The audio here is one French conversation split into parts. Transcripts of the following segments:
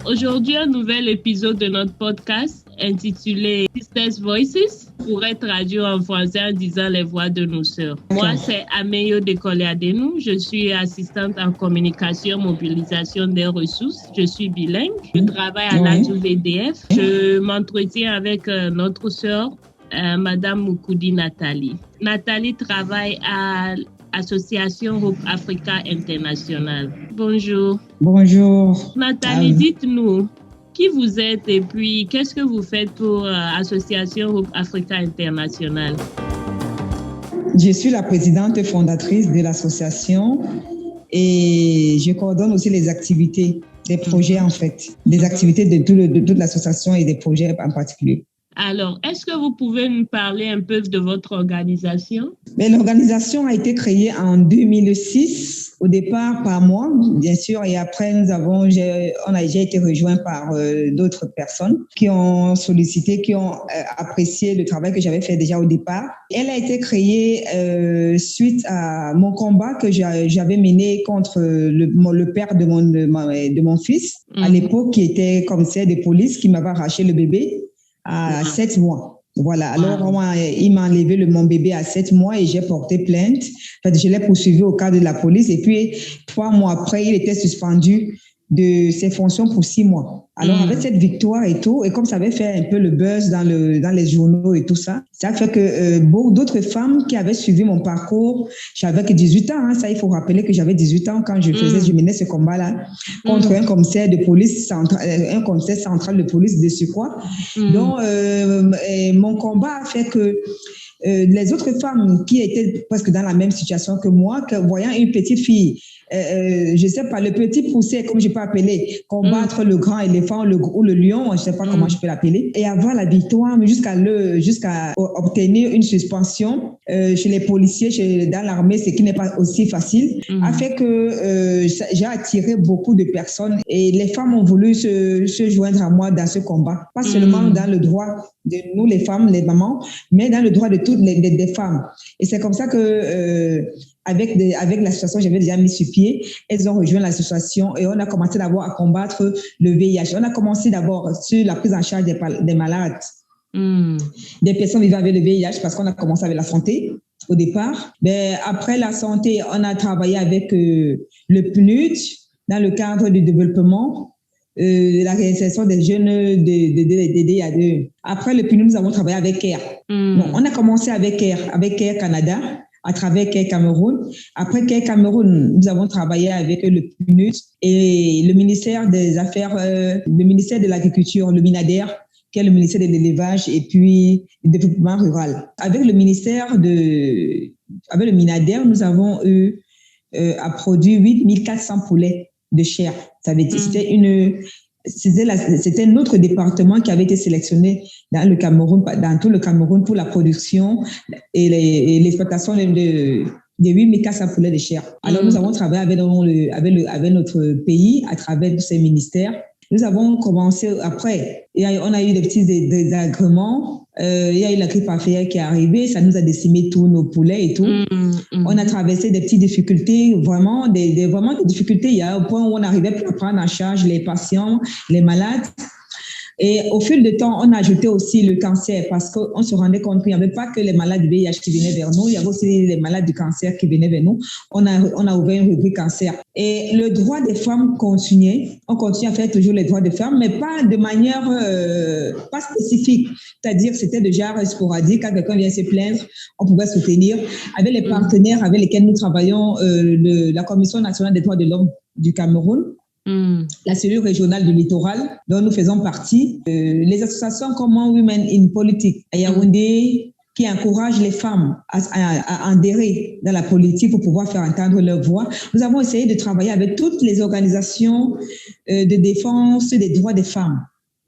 Aujourd'hui, un nouvel épisode de notre podcast intitulé Sisters Voices pourrait traduire en français en disant les voix de nos sœurs. Moi, c'est Ameyo Dekole-Adenou. Je suis assistante en communication, mobilisation des ressources. Je suis bilingue. Je travaille à l'ADU-VDF. Je m'entretiens avec notre sœur, Madame Moukoudi Nathalie. Nathalie travaille à Association Hope Africa International. Bonjour. Bonjour. Nathalie, dites-nous qui vous êtes et puis qu'est-ce que vous faites pour Association Hope Africa International? Je suis la présidente fondatrice de l'association et je coordonne aussi les activités, des projets en fait, des activités de toute l'association et des projets en particulier. Alors, est-ce que vous pouvez nous parler un peu de votre organisation? Mais l'organisation a été créée en 2006, au départ par moi, bien sûr, et après j'ai été rejoint par d'autres personnes qui ont sollicité, qui ont apprécié le travail que j'avais fait déjà au départ. Elle a été créée suite à mon combat que j'avais mené contre le père de mon fils, à l'époque, qui était commissaire de police, qui m'avait arraché le bébé à 7 mois. Voilà. Alors, il m'a enlevé mon bébé à 7 mois et j'ai porté plainte. En fait, je l'ai poursuivi au cadre de la police et puis 3 mois après, il était suspendu de ses fonctions pour 6 mois. Alors, avec cette victoire et tout, et comme ça avait fait un peu le buzz dans les journaux et tout ça, ça a fait que beaucoup d'autres femmes qui avaient suivi mon parcours, j'avais que 18 ans, hein, ça il faut rappeler que j'avais 18 ans quand je menais ce combat-là contre un commissaire de police, un commissaire central de police de surcroît. Donc, mon combat a fait que les autres femmes qui étaient presque dans la même situation que moi, voyant une petite fille, je sais pas, le petit poussé, comme je peux appeler, combattre le grand éléphant ou le lion, je sais pas comment je peux l'appeler, et avoir la victoire jusqu'à obtenir une suspension chez les policiers, dans l'armée, ce qui n'est pas aussi facile, a fait que j'ai attiré beaucoup de personnes et les femmes ont voulu se joindre à moi dans ce combat, pas seulement dans le droit de nous les femmes, les mamans, mais dans le droit de toutes des femmes. Et c'est comme ça que avec l'association, j'avais déjà mis sur pied, elles ont rejoint l'association et on a commencé d'abord à combattre le VIH. On a commencé d'abord sur la prise en charge des malades, des personnes vivant avec le VIH, parce qu'on a commencé avec la santé au départ. Mais après la santé, on a travaillé avec le PNUD dans le cadre du développement, la réinsertion des jeunes de DIA2. Après le PNUD, nous avons travaillé avec CARE. Donc, on a commencé avec CARE Canada, à travers CARE Cameroun. Après CARE Cameroun, nous avons travaillé avec le PNUD et le ministère des Affaires, le ministère de l'Agriculture, le MINADER, qui est le ministère de l'Élevage et puis du Développement Rural. Avec le MINADER, nous avons eu à produire 8400 poulets de chair. Ça veut dire c'était notre département qui avait été sélectionné dans le Cameroun, dans tout le Cameroun, pour la production et l'exploitation de 8400 poulets de chair. Alors, nous avons travaillé avec notre pays à travers tous ces ministères. Nous avons commencé après. On a eu des petits désagréments. Il y a eu la grippe aviaire qui est arrivée. Ça nous a décimé tous nos poulets et tout. On a traversé des petites difficultés, vraiment des difficultés. Il y a un point où on n'arrivait plus à prendre en charge les patients, les malades. Et au fil du temps, on a ajouté aussi le cancer parce qu'on se rendait compte qu'il n'y avait pas que les malades du VIH qui venaient vers nous, il y avait aussi les malades du cancer qui venaient vers nous. On a ouvert une rubrique cancer. Et le droit des femmes continuait. On continue à faire toujours les droits des femmes, mais pas de manière pas spécifique. C'est-à-dire c'était de genre sporadique. Quand quelqu'un vient se plaindre, on pouvait soutenir. Avec les partenaires avec lesquels nous travaillons, la Commission nationale des droits de l'homme du Cameroun, la cellule régionale du littoral dont nous faisons partie, les associations comme One Women in Politics à Yaoundé qui encouragent les femmes à adhérer dans la politique pour pouvoir faire entendre leur voix. Nous avons essayé de travailler avec toutes les organisations de défense des droits des femmes.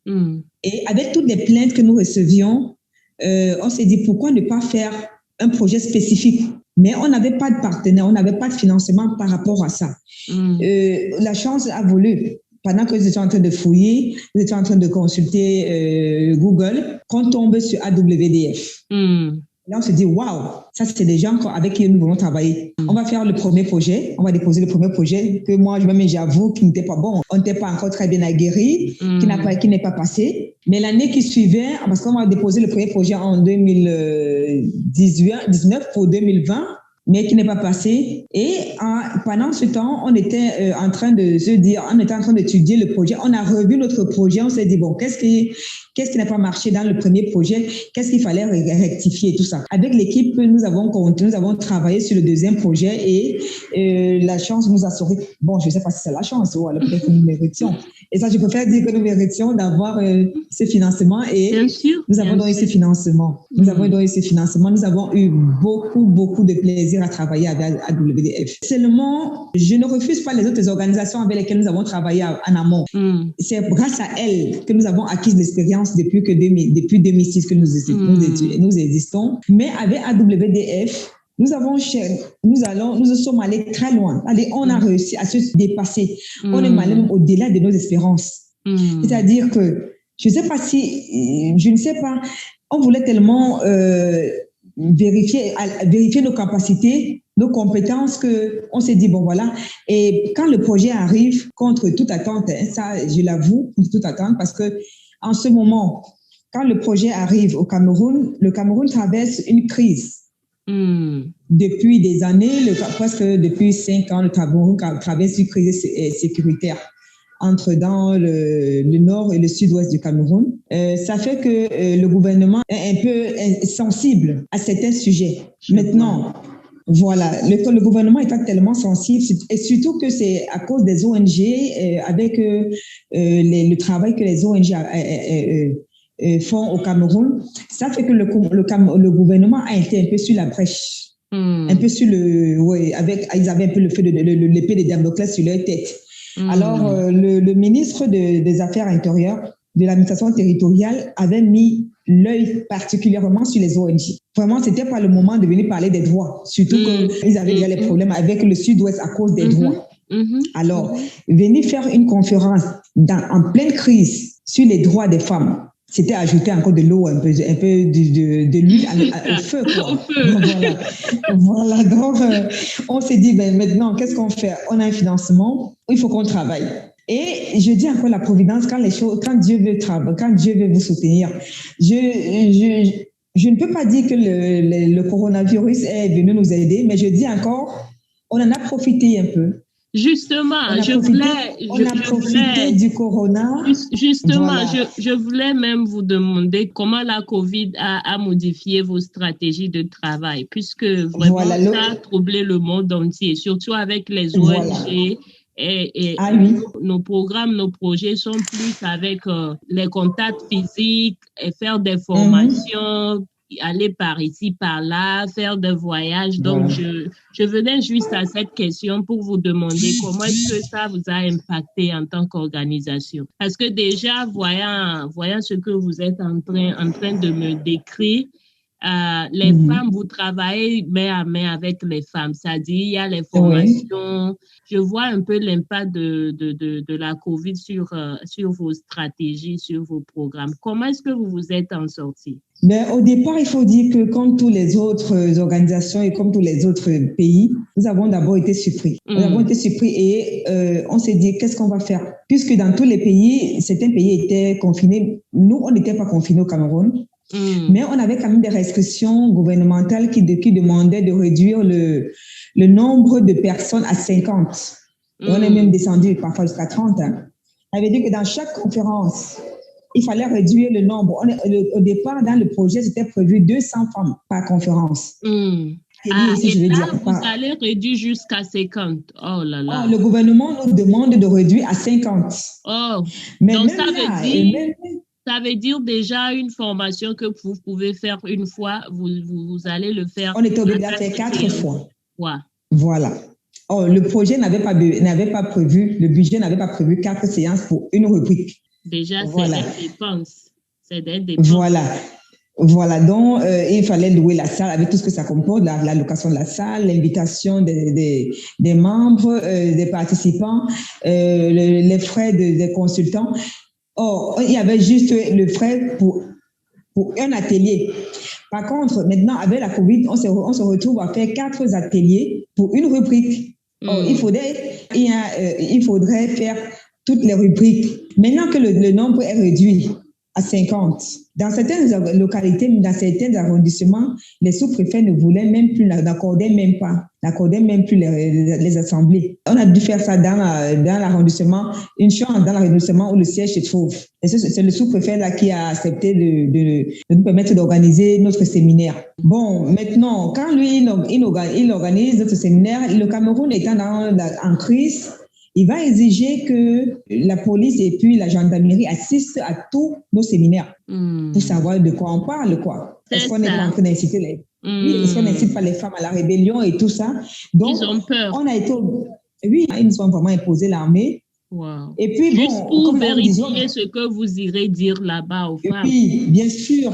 Et avec toutes les plaintes que nous recevions, on s'est dit pourquoi ne pas faire un projet spécifique. Mais on n'avait pas de partenaire, on n'avait pas de financement par rapport à ça. La chance a voulu, pendant que nous étions en train de fouiller, nous étions en train de consulter Google, qu'on tombe sur AWDF. Là, on se dit, waouh, ça, c'est des gens avec qui nous voulons travailler. On va faire le premier projet, on va déposer le premier projet que moi, j'avoue, qui n'était pas bon. On n'était pas encore très bien aguerri, qui n'est pas passé. Mais l'année qui suivait, parce qu'on va déposer le premier projet en 2019 pour 2020, mais qui n'est pas passé. Et pendant ce temps, on était en train de se dire, on était en train d'étudier le projet. On a revu notre projet. On s'est dit, bon, qu'est-ce qui n'a pas marché dans le premier projet? Qu'est-ce qu'il fallait rectifier, tout ça. Avec l'équipe, nous avons travaillé sur le deuxième projet et la chance nous a souri. Bon, je ne sais pas si c'est la chance ou alors peut-être que nous méritions. Et ça, je préfère dire que nous méritions d'avoir ce financement et nous avons donné ce financement. Nous avons donné ce financement. Nous avons eu beaucoup de plaisir à travailler avec AWDF. Seulement, je ne refuse pas les autres organisations avec lesquelles nous avons travaillé en amont. C'est grâce à elles que nous avons acquis l'expérience depuis 2006 que nous existons. Mais avec AWDF, nous sommes allés très loin. On a réussi à se dépasser. On est allé même au-delà de nos espérances. C'est-à-dire que, je ne sais pas, on voulait tellement vérifier nos capacités, nos compétences, qu'on s'est dit, bon voilà. Et quand le projet arrive, contre toute attente, ça, je l'avoue, contre toute attente, parce que en ce moment, quand le projet arrive au Cameroun, le Cameroun traverse une crise. Depuis des années, presque depuis 5 ans, le Cameroun traverse une crise sécuritaire dans le nord et le sud-ouest du Cameroun. Ça fait que le gouvernement est un peu sensible à certains sujets. Maintenant, voilà, le gouvernement est tellement sensible, et surtout que c'est à cause des ONG, avec le travail que les ONG font au Cameroun, ça fait que le gouvernement a été un peu sur la brèche. Un peu sur ils avaient un peu l'épée de Damoclès sur leur tête. Alors, le ministre des Affaires intérieures, de l'administration territoriale, avait mis l'œil particulièrement sur les ONG. Vraiment, c'était pas le moment de venir parler des droits, surtout qu'ils avaient déjà les problèmes avec le Sud-Ouest à cause des droits. Alors, venir faire une conférence en pleine crise sur les droits des femmes, c'était ajouter encore de l'eau, un peu de l'huile au feu, quoi. Voilà. Donc, on s'est dit, maintenant, qu'est-ce qu'on fait? On a un financement, il faut qu'on travaille. Et je dis encore la providence, quand Dieu veut vous soutenir. Je ne peux pas dire que le coronavirus est venu nous aider, mais je dis encore, on en a profité un peu. Justement, on a profité du corona. Justement, voilà. je voulais même vous demander comment la COVID a modifié vos stratégies de travail, puisque vraiment ça a troublé le monde entier, surtout avec les ONG. Voilà. Et nos programmes, nos projets sont plus avec les contacts physiques et faire des formations, aller par ici, par là, faire des voyages. Donc, je venais juste à cette question pour vous demander comment est-ce que ça vous a impacté en tant qu'organisation. Parce que déjà, voyant ce que vous êtes en train de me décrire, les femmes, vous travaillez main à main avec les femmes, c'est-à-dire il y a les formations. Je vois un peu l'impact de la COVID sur vos stratégies, sur vos programmes. Comment est-ce que vous vous êtes en sortis? Au départ, il faut dire que comme toutes les autres organisations et comme tous les autres pays, nous avons d'abord été surpris. Nous avons été surpris et on s'est dit, qu'est-ce qu'on va faire? Puisque dans tous les pays, certains pays étaient confinés. Nous, on n'était pas confinés au Cameroun. Mais on avait quand même des restrictions gouvernementales qui demandaient de réduire le nombre de personnes à 50. On est même descendu parfois jusqu'à 30. Ça veut dire que dans chaque conférence, il fallait réduire le nombre. Au départ, dans le projet, c'était prévu 200 femmes par conférence. Et là, vous allez réduire jusqu'à 50. Oh là là. Le gouvernement nous demande de réduire à 50. Oh, mais donc ça veut dire déjà une formation que vous pouvez faire une fois, vous allez le faire. On était obligé de faire 4 fois. Ouais. Voilà. Le projet n'avait pas prévu, le budget n'avait pas prévu 4 séances pour une rubrique. Déjà, c'est des dépenses. Voilà, donc il fallait louer la salle avec tout ce que ça comporte, la location de la salle, l'invitation des membres, des participants, les frais des consultants. Il y avait juste le frais pour un atelier. Par contre, maintenant, avec la COVID, on se retrouve à faire 4 ateliers pour une rubrique. Or, il faudrait faire toutes les rubriques. Maintenant que le nombre est réduit à 50, dans certaines localités, dans certains arrondissements, les sous-préfets ne voulaient même plus, n'accordaient même plus les assemblées. On a dû faire ça dans l'arrondissement, une chambre dans l'arrondissement où le siège se trouve. Et c'est le sous-préfet là qui a accepté de nous permettre d'organiser notre séminaire. Bon, maintenant, quand lui, il organise notre séminaire, le Cameroun étant en crise, il va exiger que la police et puis la gendarmerie assistent à tous nos séminaires pour savoir de quoi on parle, quoi. Est-ce qu'on n'est pas en train d'inciter est-ce qu'on n'incite pas les femmes à la rébellion et tout ça? Donc, ils ont peur. Oui, ils nous ont vraiment imposé l'armée. Wow. Et puis, juste pour vérifier ce que vous irez dire là-bas aux femmes. Oui, bien sûr.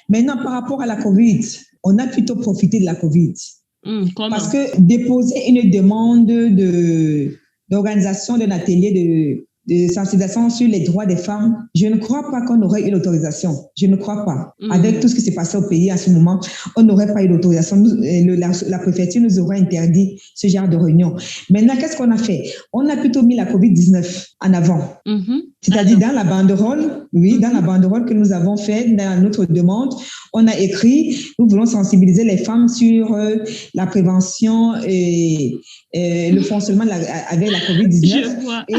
Maintenant, par rapport à la COVID, on a plutôt profité de la COVID. Comment? Parce que déposer une demande d'organisation d'un atelier de sensibilisation sur les droits des femmes, je ne crois pas qu'on aurait eu l'autorisation. Je ne crois pas. Avec tout ce qui s'est passé au pays en ce moment, on n'aurait pas eu l'autorisation. La préfecture nous aurait interdit ce genre de réunion. Maintenant, qu'est-ce qu'on a fait? On a plutôt mis la COVID-19 en avant. C'est-à-dire dans la banderole, dans la banderole que nous avons faite, dans notre demande, on a écrit, nous voulons sensibiliser les femmes sur la prévention et le fonctionnement avec la COVID-19 et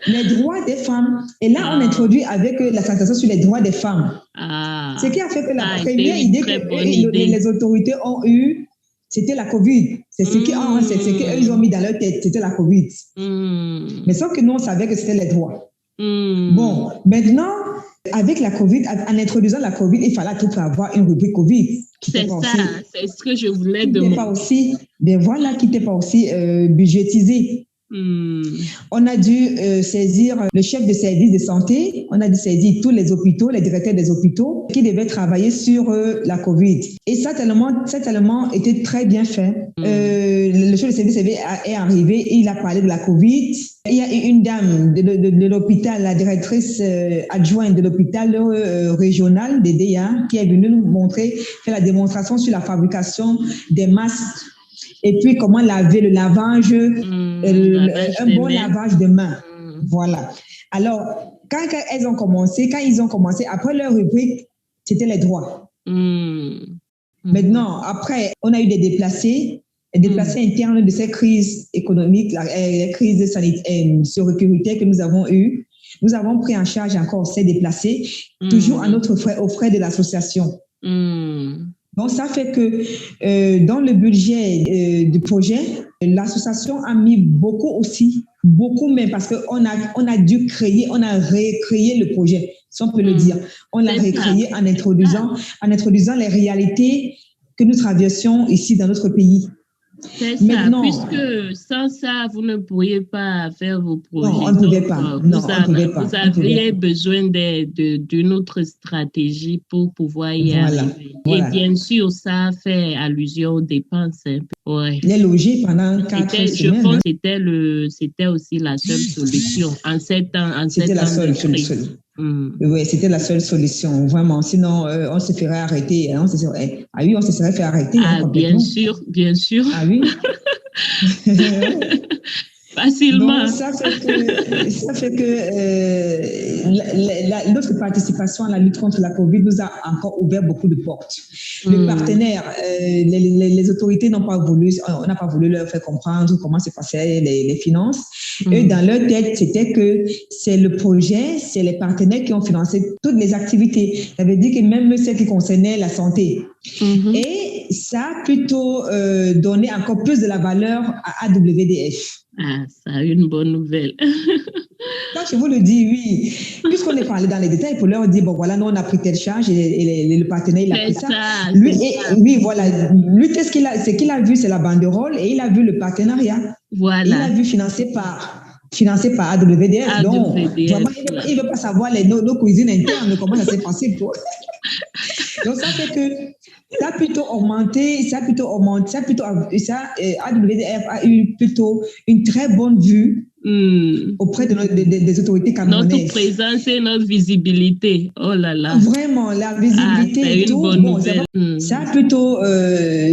les droits des femmes. Et là, on introduit avec la sensibilisation sur les droits des femmes. Ce qui a fait que la première idée que les autorités ont eue, c'était la COVID. C'est ce qu'ils ont mis dans leur tête, c'était la COVID. Mais sauf que nous, on savait que c'était les droits. Bon, maintenant, avec la COVID, en introduisant la COVID, il fallait tout avoir une rubrique COVID. C'est ça, c'est ce que je voulais demander. Qui n'était pas aussi budgétisé. On a dû saisir le chef de service de santé, on a dû saisir tous les hôpitaux, les directeurs des hôpitaux qui devaient travailler sur la COVID. Et ça tellement était très bien fait. Le chef de service est arrivé, il a parlé de la COVID. Il y a une dame de l'hôpital, la directrice adjointe de l'hôpital régional des DEA, qui est venue nous faire la démonstration sur la fabrication des masques. Et puis, comment laver le lavage, un bon lavage de mains. Voilà. Alors, quand ils ont commencé, après leur rubrique, c'était les droits. Maintenant, après, on a eu des déplacés internes de ces crises économiques, les crises sanitaires, sécuritaires que nous avons eues. Nous avons pris en charge encore ces déplacés, toujours aux frais de l'association. Donc, ça fait que dans le budget du projet, l'association a mis beaucoup même, parce qu'on a dû récréer le projet, si on peut le dire. On l'a récréé en introduisant les réalités que nous traversions ici dans notre pays. C'est ça, maintenant, puisque sans ça, vous ne pourriez pas faire vos projets. Non, on ne pouvait pas. Vous aviez besoin d'une autre stratégie pour pouvoir y arriver. Et bien sûr, ça fait allusion aux dépenses. Ouais. Les loger pendant 4 semaines. Je pense que c'était aussi la seule solution en ces temps. C'était la seule solution. Oui, c'était la seule solution, vraiment. Sinon, on se ferait arrêter. On se serait fait arrêter. Bien sûr. Ah oui. Facilement. Donc, ça fait que notre participation à la lutte contre la COVID nous a encore ouvert beaucoup de portes. Les partenaires, les autorités n'ont pas voulu, on n'a pas voulu leur faire comprendre comment se passaient les finances. Et dans leur tête, c'était que c'est le projet, c'est les partenaires qui ont financé toutes les activités. Ça veut dire que même celles qui concernaient la santé. Et ça a plutôt donné encore plus de la valeur à AWDF. Ah, ça, une bonne nouvelle. Quand je vous le dis, oui. Puisqu'on est parlé dans les détails, pour leur dire, bon, voilà, nous, on a pris telle charge et le partenaire, il a pris ça. Oui, voilà. Lui, ce qu'il a vu, c'est la banderole et il a vu le partenariat. Voilà. Il a vu financé par AWDF. Donc, vraiment, il ne veut pas savoir nos cuisines internes, comment ça s'est passé. Donc, ça fait que ça a plutôt augmenté, AWDF a eu plutôt une très bonne vue auprès des autorités camerounaises. Notre présence et notre visibilité. Oh là là. Vraiment, la visibilité c'est et une tout. bonne nouvelle. Ça a plutôt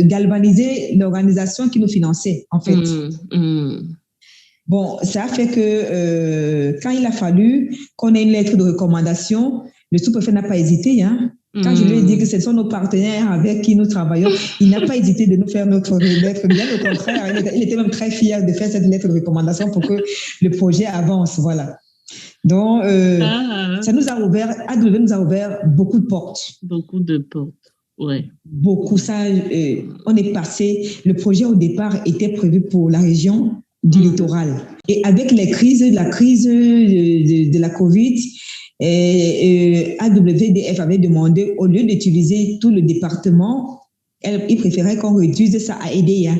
galvanisé l'organisation qui nous finançait, en fait. Bon, ça a fait que quand il a fallu qu'on ait une lettre de recommandation, le sous-préfet n'a pas hésité. Hein. Quand je lui ai dit que ce sont nos partenaires avec qui nous travaillons, il n'a pas hésité de nous faire notre lettre. Bien au contraire, il était même très fier de faire cette lettre de recommandation pour que le projet avance. Voilà. Donc, ça nous a ouvert, AW nous a ouvert beaucoup de portes. Beaucoup de portes, ouais. Beaucoup. Ça, on est passé. Le projet au départ était prévu pour la région du littoral. Et avec la crise de la Covid, AWDF avait demandé, au lieu d'utiliser tout le département, il préférait qu'on réduise ça à EDEA,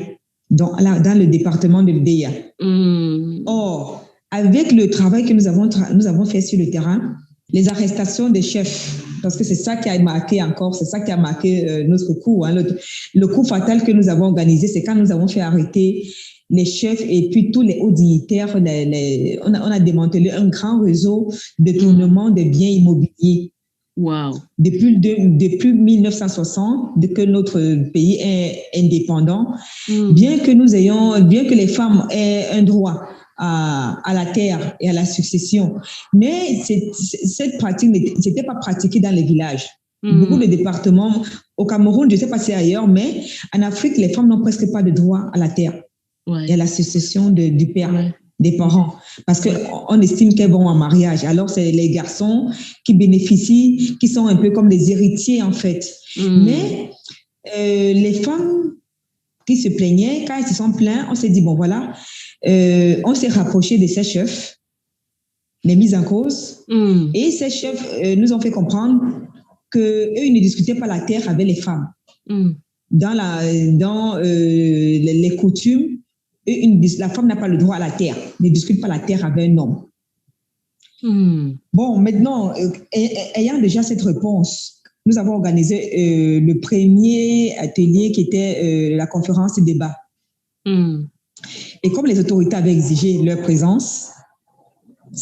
dans le département de l'EDEA. Or, avec le travail que nous avons fait sur le terrain, les arrestations des chefs, parce que c'est ça qui a marqué notre coup. Hein, le coup fatal que nous avons organisé, c'est quand nous avons fait arrêter les chefs et puis tous les hauts dignitaires. On a démantelé un grand réseau de détournement des biens immobiliers. Wow. Depuis 1960, que notre pays est indépendant, bien que les femmes aient un droit à la terre et à la succession, mais cette pratique n'était pas pratiquée dans les villages. Beaucoup de départements, au Cameroun, je ne sais pas si c'est ailleurs, mais en Afrique, les femmes n'ont presque pas de droit à la terre et à la succession du père, des parents, parce qu'on estime qu'elles vont en mariage. Alors, c'est les garçons qui bénéficient, qui sont un peu comme des héritiers, en fait. Mais les femmes qui se plaignaient, quand elles se sont plaintes, on s'est dit, bon, voilà, on s'est rapproché de ces chefs, les mises en cause, et ces chefs nous ont fait comprendre qu'eux, ils ne discutaient pas la terre avec les femmes. Dans les coutumes, la femme n'a pas le droit à la terre, ne discute pas la terre avec un homme. Bon, maintenant, ayant déjà cette réponse, nous avons organisé le premier atelier qui était la conférence débat. Et comme les autorités avaient exigé leur présence,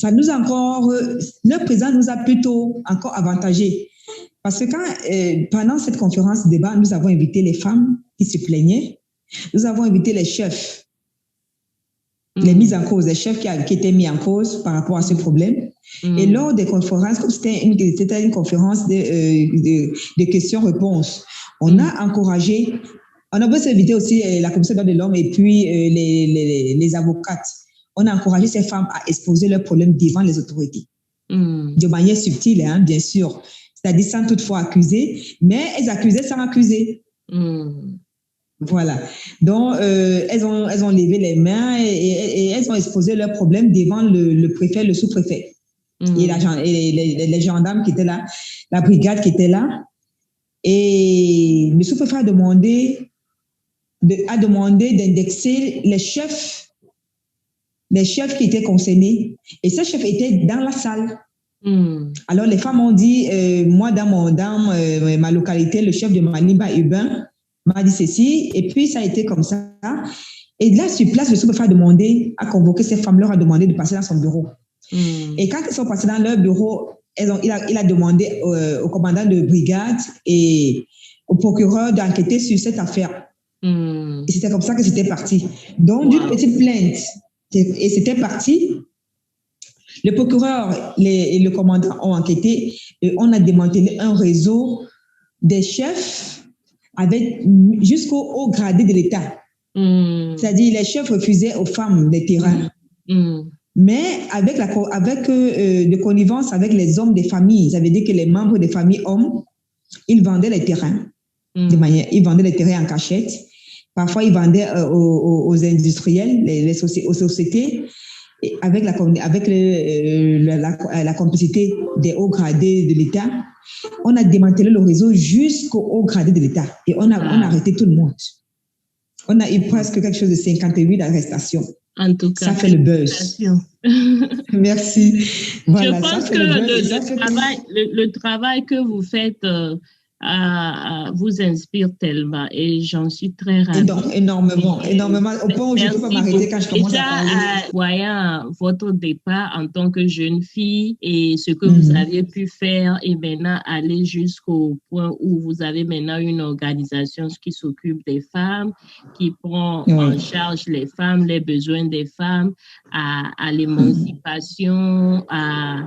leur présence nous a plutôt encore avantagés. Parce que pendant cette conférence débat, nous avons invité les femmes qui se plaignaient, nous avons invité les chefs, les mises en cause, les chefs qui étaient mis en cause par rapport à ce problème. Et lors des conférences, comme c'était une conférence de questions-réponses, on a encouragé, on a besoin d'inviter aussi la commission des droits de l'homme et puis les avocates. On a encouragé ces femmes à exposer leurs problèmes devant les autorités. De manière subtile, hein, bien sûr. C'est-à-dire sans toutefois accuser, mais elles accusaient sans accuser. Voilà. Donc, elles ont levé les mains et elles ont exposé leurs problèmes devant le préfet, le sous-préfet. Et les gendarmes qui étaient là, la brigade qui était là. Et le sous-préfet a demandé d'indexer les chefs qui étaient concernés. Et ces chefs étaient dans la salle. Alors, les femmes ont dit, moi, dans ma localité, le chef de Maniba Hubin m'a dit ceci, et puis ça a été comme ça. Et là, sur place, le sous-préfet a convoqué ces femmes, leur a demandé de passer dans son bureau. Et quand elles sont passées dans leur bureau, il a demandé au commandant de brigade et au procureur d'enquêter sur cette affaire. Et c'était comme ça que c'était parti. Donc, d'une petite plainte, et c'était parti. Le procureur et le commandant ont enquêté et on a démantelé un réseau des chefs jusqu'au haut gradé de l'État. C'est-à-dire les chefs refusaient aux femmes des terrains. Mais avec de connivence avec les hommes des familles, ça veut dire que les membres des familles hommes, ils vendaient les terrains. Ils vendaient les terrains en cachette. Parfois, ils vendaient aux industriels, aux sociétés. Et avec la complicité des hauts gradés de l'État, on a démantelé le réseau jusqu'au haut gradé de l'État. Et on a arrêté tout le monde. On a eu presque quelque chose de 58 arrestations. En tout cas, ça fait le buzz. Merci. Voilà, je pense que le travail que vous faites vous inspire tellement et j'en suis très ravie. Énormément. Au point où je ne peux pas m'arrêter quand je commence à parler. Voyant votre départ en tant que jeune fille et ce que vous avez pu faire et maintenant aller jusqu'au point où vous avez maintenant une organisation qui s'occupe des femmes, qui prend en charge les femmes, les besoins des femmes, à l'émancipation, à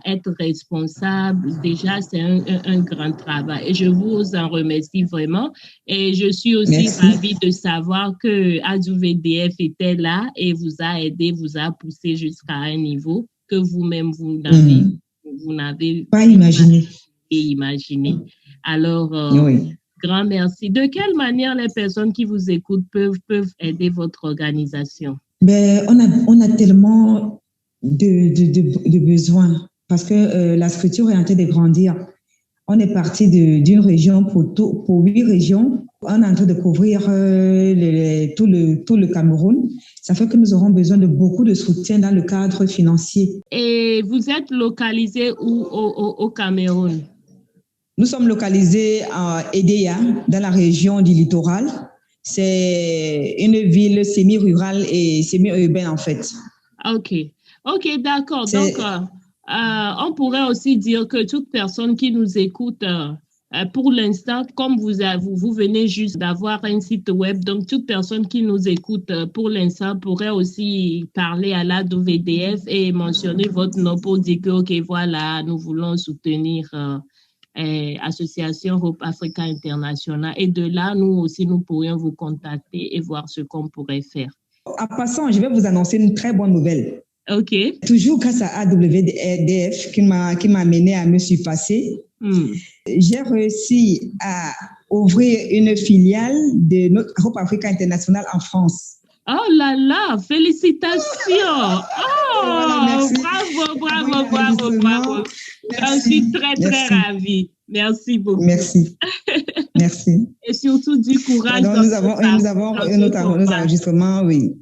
être responsable. Déjà, c'est un grand travail. Et je vous en remercie vraiment. Et je suis aussi ravie de savoir que ADU-VDF était là et vous a aidé, vous a poussé jusqu'à un niveau que vous-même, vous n'avez pas imaginé. Alors, grand merci. De quelle manière les personnes qui vous écoutent peuvent aider votre organisation? On a tellement de besoins parce que la structure est en train de grandir. On est parti d'une région pour 8 régions. On est en train de couvrir tout le Cameroun. Ça fait que nous aurons besoin de beaucoup de soutien dans le cadre financier. Et vous êtes localisé où au Cameroun? Nous sommes localisés à Edea, dans la région du littoral. C'est une ville semi-rurale et semi-urbaine en fait. Ok, d'accord. Donc, on pourrait aussi dire que toute personne qui nous écoute, pour l'instant, comme vous venez juste d'avoir un site web, donc toute personne qui nous écoute pour l'instant pourrait aussi parler à l'ADU-VDF et mentionner votre nom pour dire que, ok, voilà, nous voulons soutenir Association Hope Africa International. Et de là, nous aussi, nous pourrions vous contacter et voir ce qu'on pourrait faire. En passant, je vais vous annoncer une très bonne nouvelle. OK. Toujours grâce à ADU-VDF qui m'a amené à me surpasser. J'ai réussi à ouvrir une filiale de notre Hope Africa International en France. Oh là là, félicitations! Voilà, bravo. Je suis très ravie. Merci beaucoup. Merci. Et surtout du courage. Donc, nous avons nos enregistrements, oui.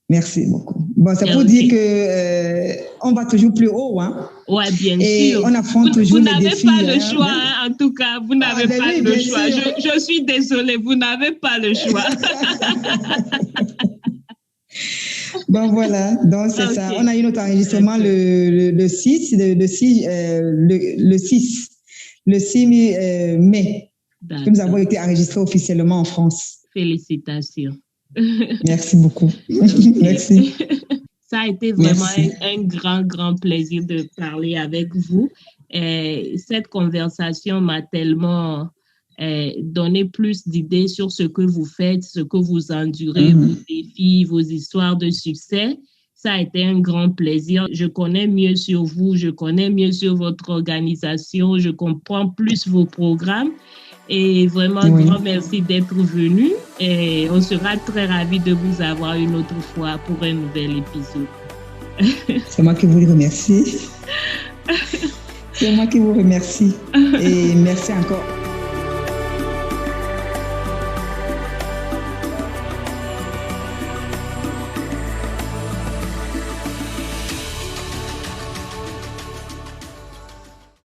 Merci beaucoup. Bon, c'est pour dire que on va toujours plus haut, hein. Ouais, bien et sûr. On affronte toujours les défis. Vous n'avez pas le choix, hein, en tout cas. Vous n'avez pas le choix. Je suis désolée, vous n'avez pas le choix. Bon, voilà. Donc, c'est ça. On a eu notre enregistrement le 6 mai. Que nous avons été enregistrés officiellement en France. Félicitations. Merci beaucoup. Merci. Ça a été vraiment un grand plaisir de parler avec vous. Cette conversation m'a tellement donné plus d'idées sur ce que vous faites, ce que vous endurez, vos défis, vos histoires de succès. Ça a été un grand plaisir. Je connais mieux sur vous, je connais mieux sur votre organisation, je comprends plus vos programmes. Et vraiment, grand merci d'être venu. Et on sera très ravis de vous avoir une autre fois pour un nouvel épisode. C'est moi qui vous remercie. Et merci encore.